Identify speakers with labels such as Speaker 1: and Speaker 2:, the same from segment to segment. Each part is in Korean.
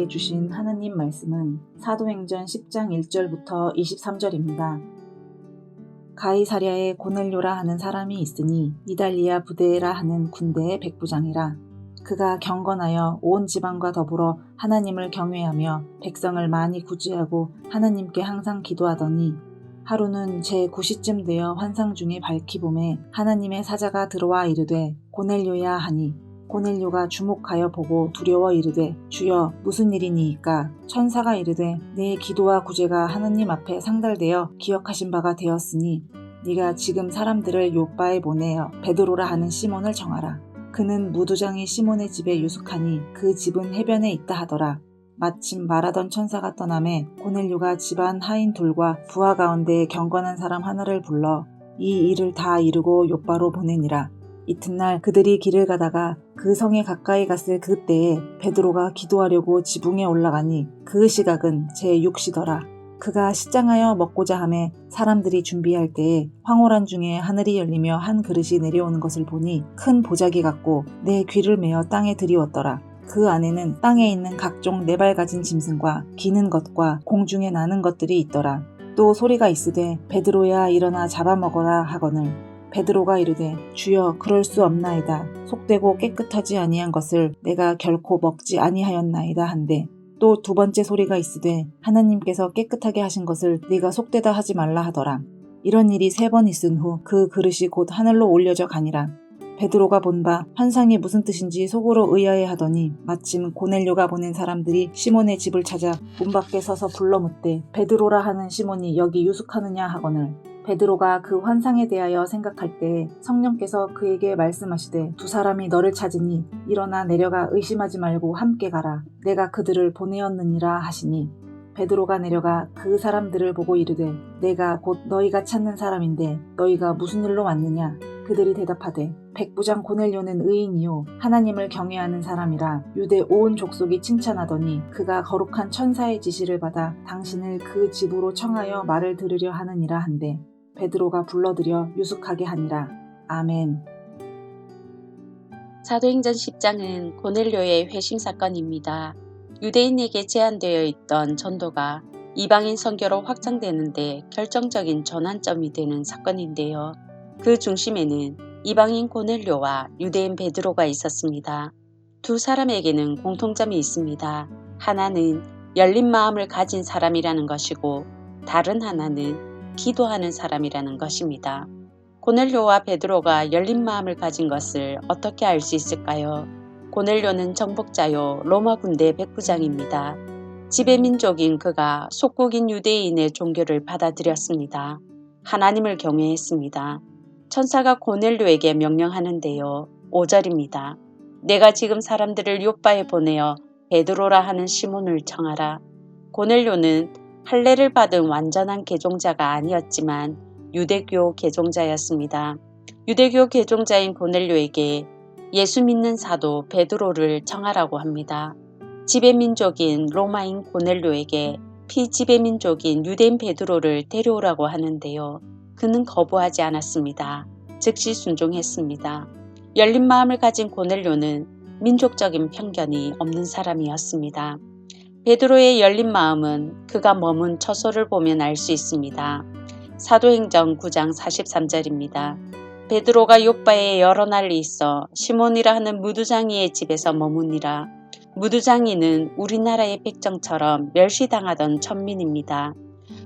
Speaker 1: 우리에게 주신 하나님 말씀은 사도행전 10장 1절부터 23절입니다. 가이사랴에 고넬료라 하는 사람이 있으니 이달리아 부대라 하는 군대의 백부장이라. 그가 경건하여 온 지방과 더불어 하나님을 경외하며 백성을 많이 구제하고 하나님께 항상 기도하더니 하루는 제9시쯤 되어 환상 중에 밝히 보매 하나님의 사자가 들어와 이르되 고넬료야 하니 고넬료가 주목하여 보고 두려워 이르되 주여 무슨 일이니이까. 천사가 이르되 내 기도와 구제가 하나님 앞에 상달되어 기억하신 바가 되었으니 네가 지금 사람들을 요빠에 보내어 베드로라 하는 시몬을 정하라. 그는 무두장이 시몬의 집에 유숙하니 그 집은 해변에 있다 하더라. 마침 말하던 천사가 떠나매 고넬료가 집안 하인 둘과 부하 가운데 경건한 사람 하나를 불러 이 일을 다 이루고 요빠로 보내니라. 이튿날 그들이 길을 가다가 그 성에 가까이 갔을 그때에 베드로가 기도하려고 지붕에 올라가니 그 시각은 제6시더라. 그가 시장하여 먹고자 하매 사람들이 준비할 때에 황홀한 중에 하늘이 열리며 한 그릇이 내려오는 것을 보니 큰 보자기 같고 내 귀를 메어 땅에 들이웠더라. 그 안에는 땅에 있는 각종 네발 가진 짐승과 기는 것과 공중에 나는 것들이 있더라. 또 소리가 있으되 베드로야 일어나 잡아먹어라 하거늘 베드로가 이르되 주여 그럴 수 없나이다. 속되고 깨끗하지 아니한 것을 내가 결코 먹지 아니하였나이다 한데 또 두 번째 소리가 있으되 하나님께서 깨끗하게 하신 것을 네가 속되다 하지 말라 하더라. 이런 일이 3번 있은 후 그 그릇이 곧 하늘로 올려져 가니라. 베드로가 본 바 환상이 무슨 뜻인지 속으로 의아해 하더니 마침 고넬료가 보낸 사람들이 시몬의 집을 찾아 문 밖에 서서 불러 묻되 베드로라 하는 시몬이 여기 유숙하느냐 하거늘 베드로가 그 환상에 대하여 생각할 때에 성령께서 그에게 말씀하시되 두 사람이 너를 찾으니 일어나 내려가 의심하지 말고 함께 가라. 내가 그들을 보내었느니라 하시니 베드로가 내려가 그 사람들을 보고 이르되 내가 곧 너희가 찾는 사람인데 너희가 무슨 일로 왔느냐. 그들이 대답하되 백부장 고넬료는 의인이요 하나님을 경외하는 사람이라 유대 온 족속이 칭찬하더니 그가 거룩한 천사의 지시를 받아 당신을 그 집으로 청하여 말을 들으려 하느니라 한데 베드로가 불러들여 유숙하게 하니라. 아멘.
Speaker 2: 사도행전 10장은 고넬료의 회심 사건입니다. 유대인에게 제한되어 있던 전도가 이방인 선교로 확장되는데 결정적인 전환점이 되는 사건인데요. 그 중심에는 이방인 고넬료와 유대인 베드로가 있었습니다. 두 사람에게는 공통점이 있습니다. 하나는 열린 마음을 가진 사람이라는 것이고 다른 하나는 기도하는 사람이라는 것입니다. 고넬료와 베드로가 열린 마음을 가진 것을 어떻게 알 수 있을까요? 고넬료는 정복자요 로마 군대 백부장입니다. 지배민족인 그가 속국인 유대인의 종교를 받아들였습니다. 하나님을 경외했습니다. 천사가 고넬료에게 명령하는데요. 5절입니다. 내가 지금 사람들을 요빠에 보내어 베드로라 하는 시몬을 청하라. 고넬료는 할례를 받은 완전한 개종자가 아니었지만 유대교 개종자였습니다. 유대교 개종자인 고넬료에게 예수 믿는 사도 베드로를 청하라고 합니다. 지배민족인 로마인 고넬료에게 피지배민족인 유대인 베드로를 데려오라고 하는데요. 그는 거부하지 않았습니다. 즉시 순종했습니다. 열린 마음을 가진 고넬료는 민족적인 편견이 없는 사람이었습니다. 베드로의 열린 마음은 그가 머문 처소를 보면 알 수 있습니다. 사도행전 9장 43절입니다. 베드로가 요빠에 여러 날이 있어 시몬이라 하는 무두장이의 집에서 머무니라. 무두장이는 우리나라의 백정처럼 멸시당하던 천민입니다.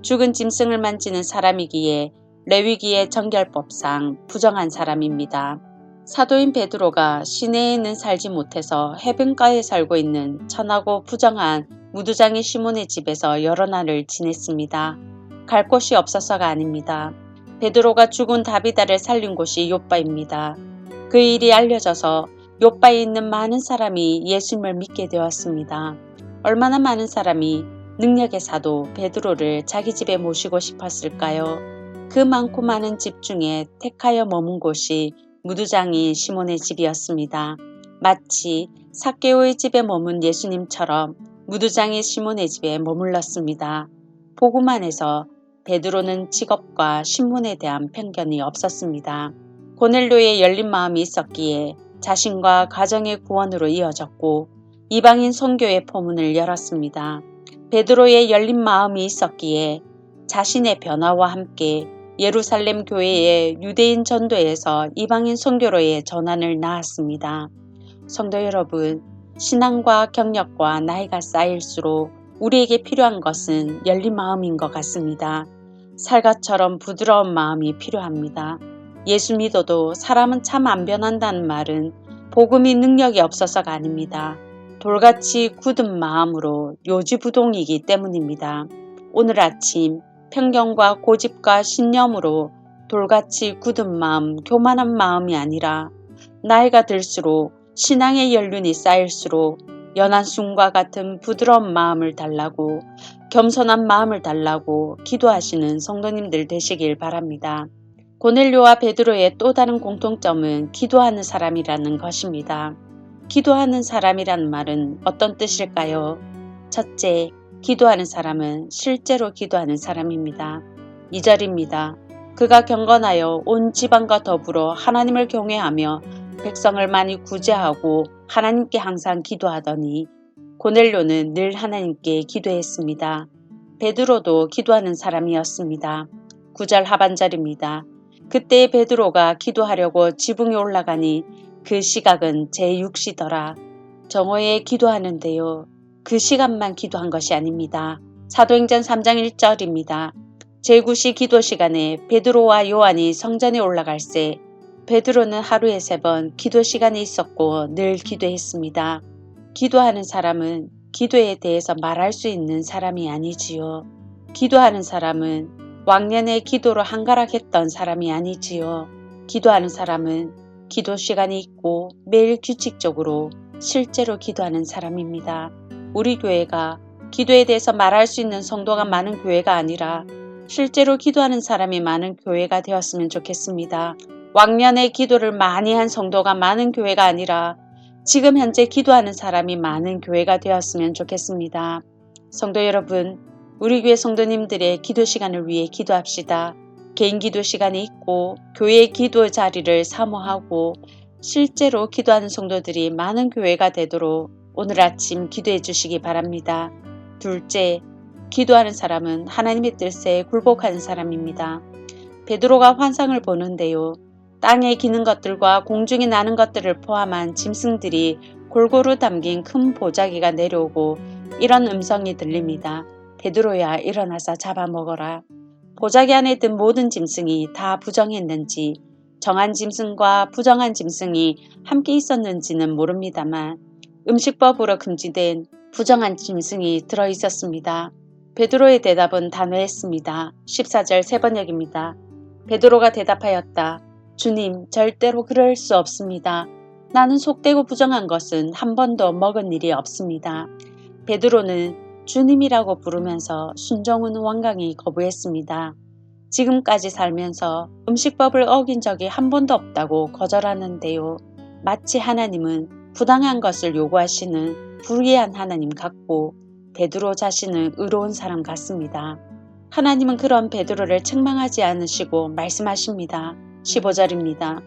Speaker 2: 죽은 짐승을 만지는 사람이기에 레위기의 정결법상 부정한 사람입니다. 사도인 베드로가 시내에는 살지 못해서 해변가에 살고 있는 천하고 부정한 무두장이 시몬의 집에서 여러 날을 지냈습니다. 갈 곳이 없어서가 아닙니다. 베드로가 죽은 다비다를 살린 곳이 요빠입니다. 그 일이 알려져서 요빠에 있는 많은 사람이 예수님을 믿게 되었습니다. 얼마나 많은 사람이 능력의 사도 베드로를 자기 집에 모시고 싶었을까요? 그 많고 많은 집 중에 택하여 머문 곳이 무두장이 시몬의 집이었습니다. 마치 삭개오의 집에 머문 예수님처럼 무두장이 시몬의 집에 머물렀습니다. 보고만 해서 베드로는 직업과 신분에 대한 편견이 없었습니다. 고넬료의 열린 마음이 있었기에 자신과 가정의 구원으로 이어졌고 이방인 선교의 포문을 열었습니다. 베드로의 열린 마음이 있었기에 자신의 변화와 함께 예루살렘 교회의 유대인 전도에서 이방인 선교로의 전환을 낳았습니다. 성도 여러분, 신앙과 경력과 나이가 쌓일수록 우리에게 필요한 것은 열린 마음인 것 같습니다. 살갗처럼 부드러운 마음이 필요합니다. 예수 믿어도 사람은 참 안 변한다는 말은 복음이 능력이 없어서가 아닙니다. 돌같이 굳은 마음으로 요지부동이기 때문입니다. 오늘 아침 편견과 고집과 신념으로 돌같이 굳은 마음, 교만한 마음이 아니라 나이가 들수록 신앙의 연륜이 쌓일수록 연한 순과 같은 부드러운 마음을 달라고, 겸손한 마음을 달라고 기도하시는 성도님들 되시길 바랍니다. 고넬료와 베드로의 또 다른 공통점은 기도하는 사람이라는 것입니다. 기도하는 사람이란 말은 어떤 뜻일까요? 첫째, 기도하는 사람은 실제로 기도하는 사람입니다. 2절입니다. 그가 경건하여 온 지방과 더불어 하나님을 경외하며 백성을 많이 구제하고 하나님께 항상 기도하더니 고넬료는 늘 하나님께 기도했습니다. 베드로도 기도하는 사람이었습니다. 9절 하반절입니다. 그때 베드로가 기도하려고 지붕에 올라가니 그 시각은 제6시더라. 정오에 기도하는데요. 그 시간만 기도한 것이 아닙니다. 사도행전 3장 1절입니다. 제9시 기도 시간에 베드로와 요한이 성전에 올라갈새 베드로는 하루에 3번 기도 시간이 있었고 늘 기도했습니다. 기도하는 사람은 기도에 대해서 말할 수 있는 사람이 아니지요. 기도하는 사람은 왕년에 기도로 한가락했던 사람이 아니지요. 기도하는 사람은 기도 시간이 있고 매일 규칙적으로 실제로 기도하는 사람입니다. 우리 교회가 기도에 대해서 말할 수 있는 성도가 많은 교회가 아니라 실제로 기도하는 사람이 많은 교회가 되었으면 좋겠습니다. 왕년에 기도를 많이 한 성도가 많은 교회가 아니라 지금 현재 기도하는 사람이 많은 교회가 되었으면 좋겠습니다. 성도 여러분, 우리 교회 성도님들의 기도 시간을 위해 기도합시다. 개인 기도 시간이 있고 교회의 기도 자리를 사모하고 실제로 기도하는 성도들이 많은 교회가 되도록 오늘 아침 기도해 주시기 바랍니다. 둘째, 기도하는 사람은 하나님의 뜻에 굴복하는 사람입니다. 베드로가 환상을 보는데요. 땅에 기는 것들과 공중에 나는 것들을 포함한 짐승들이 골고루 담긴 큰 보자기가 내려오고 이런 음성이 들립니다. 베드로야, 일어나서 잡아먹어라. 보자기 안에 든 모든 짐승이 다 부정했는지 정한 짐승과 부정한 짐승이 함께 있었는지는 모릅니다만 음식법으로 금지된 부정한 짐승이 들어있었습니다. 베드로의 대답은 단호했습니다. 14절 세번역입니다. 베드로가 대답하였다. 주님, 절대로 그럴 수 없습니다. 나는 속되고 부정한 것은 한 번도 먹은 일이 없습니다. 베드로는 주님이라고 부르면서 순종은 완강히 거부했습니다. 지금까지 살면서 음식법을 어긴 적이 한 번도 없다고 거절하는데요. 마치 하나님은 부당한 것을 요구하시는 불의한 하나님 같고 베드로 자신은 의로운 사람 같습니다. 하나님은 그런 베드로를 책망하지 않으시고 말씀하십니다. 15절입니다.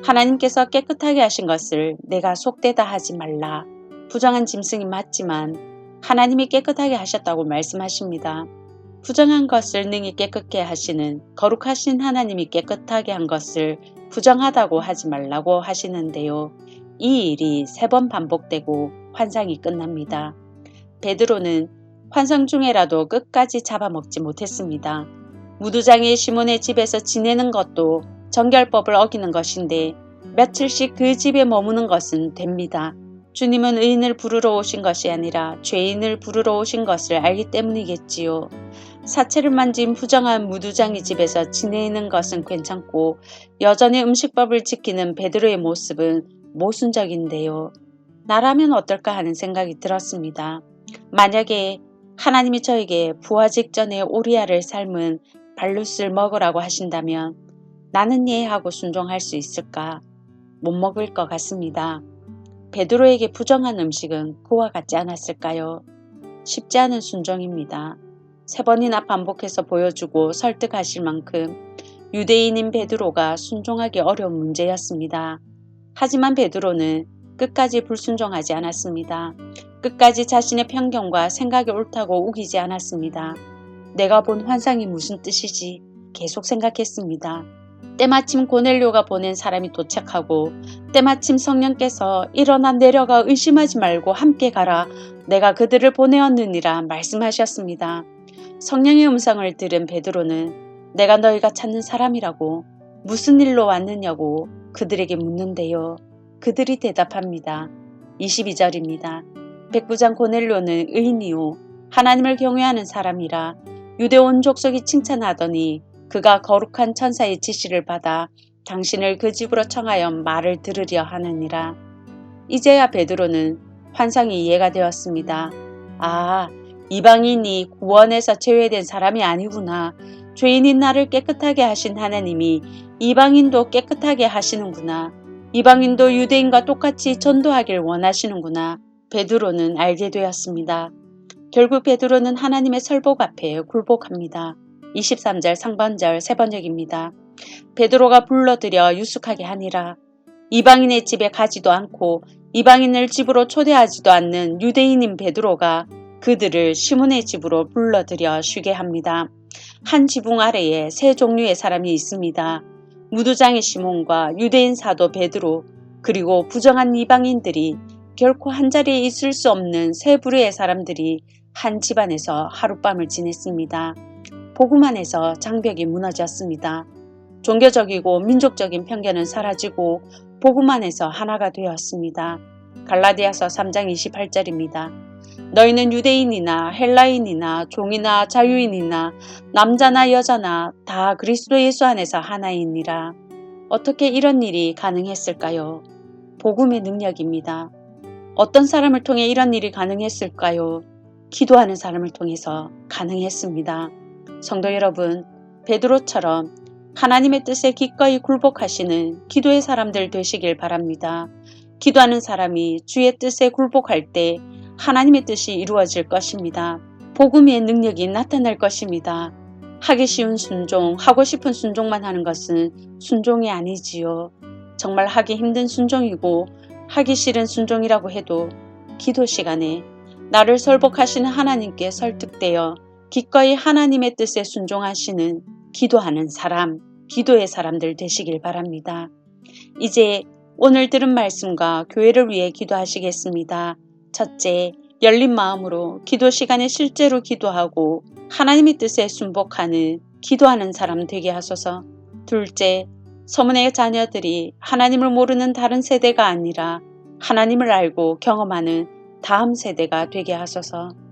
Speaker 2: 하나님께서 깨끗하게 하신 것을 내가 속되다 하지 말라. 부정한 짐승이 맞지만 하나님이 깨끗하게 하셨다고 말씀하십니다. 부정한 것을 능히 깨끗게 하시는 거룩하신 하나님이 깨끗하게 한 것을 부정하다고 하지 말라고 하시는데요. 이 일이 3번 반복되고 환상이 끝납니다. 베드로는 환상 중에라도 끝까지 잡아먹지 못했습니다. 무두장의 시몬의 집에서 지내는 것도 정결법을 어기는 것인데 며칠씩 그 집에 머무는 것은 됩니다. 주님은 의인을 부르러 오신 것이 아니라 죄인을 부르러 오신 것을 알기 때문이겠지요. 사체를 만진 부정한 무두장의 집에서 지내는 것은 괜찮고 여전히 음식법을 지키는 베드로의 모습은 모순적인데요. 나라면 어떨까 하는 생각이 들었습니다. 만약에 하나님이 저에게 부활 직전에 오리아를 삶은 발룻을 먹으라고 하신다면 나는 예 하고 순종할 수 있을까? 못 먹을 것 같습니다. 베드로에게 부정한 음식은 그와 같지 않았을까요? 쉽지 않은 순종입니다. 3번이나 반복해서 보여주고 설득하실 만큼 유대인인 베드로가 순종하기 어려운 문제였습니다. 하지만 베드로는 끝까지 불순종하지 않았습니다. 끝까지 자신의 편견과 생각이 옳다고 우기지 않았습니다. 내가 본 환상이 무슨 뜻이지? 계속 생각했습니다. 때마침 고넬료가 보낸 사람이 도착하고 때마침 성령께서 일어나 내려가 의심하지 말고 함께 가라. 내가 그들을 보내었느니라 말씀하셨습니다. 성령의 음성을 들은 베드로는 내가 너희가 찾는 사람이라고 무슨 일로 왔느냐고 그들에게 묻는데요. 그들이 대답합니다. 22절입니다. 백부장 고넬료는 의인이요 하나님을 경외하는 사람이라 유대 온 족속이 칭찬하더니 그가 거룩한 천사의 지시를 받아 당신을 그 집으로 청하여 말을 들으려 하느니라. 이제야 베드로는 환상이 이해가 되었습니다. 아, 이방인이 구원에서 제외된 사람이 아니구나. 죄인인 나를 깨끗하게 하신 하나님이 이방인도 깨끗하게 하시는구나. 이방인도 유대인과 똑같이 전도하길 원하시는구나. 베드로는 알게 되었습니다. 결국 베드로는 하나님의 설복 앞에 굴복합니다. 23절 상반절 세번역입니다. 베드로가 불러들여 유숙하게 하니라. 이방인의 집에 가지도 않고 이방인을 집으로 초대하지도 않는 유대인인 베드로가 그들을 시몬의 집으로 불러들여 쉬게 합니다. 한 지붕 아래에 세 종류의 사람이 있습니다. 무두장의 시몬과 유대인 사도 베드로 그리고 부정한 이방인들이 결코 한자리에 있을 수 없는 세 부류의 사람들이 한 집안에서 하룻밤을 지냈습니다. 복음 안에서 장벽이 무너졌습니다. 종교적이고 민족적인 편견은 사라지고 복음 안에서 하나가 되었습니다. 갈라디아서 3장 28절입니다. 너희는 유대인이나 헬라인이나 종이나 자유인이나 남자나 여자나 다 그리스도 예수 안에서 하나이니라. 어떻게 이런 일이 가능했을까요? 복음의 능력입니다. 어떤 사람을 통해 이런 일이 가능했을까요? 기도하는 사람을 통해서 가능했습니다. 성도 여러분, 베드로처럼 하나님의 뜻에 기꺼이 굴복하시는 기도의 사람들 되시길 바랍니다. 기도하는 사람이 주의 뜻에 굴복할 때 하나님의 뜻이 이루어질 것입니다. 복음의 능력이 나타날 것입니다. 하기 쉬운 순종, 하고 싶은 순종만 하는 것은 순종이 아니지요. 정말 하기 힘든 순종이고 하기 싫은 순종이라고 해도 기도 시간에 나를 설복하시는 하나님께 설득되어 기꺼이 하나님의 뜻에 순종하시는 기도하는 사람, 기도의 사람들 되시길 바랍니다. 이제 오늘 들은 말씀과 교회를 위해 기도하시겠습니다. 첫째, 열린 마음으로 기도 시간에 실제로 기도하고 하나님의 뜻에 순복하는 기도하는 사람 되게 하소서. 둘째, 서문의 자녀들이 하나님을 모르는 다른 세대가 아니라 하나님을 알고 경험하는 다음 세대가 되게 하소서.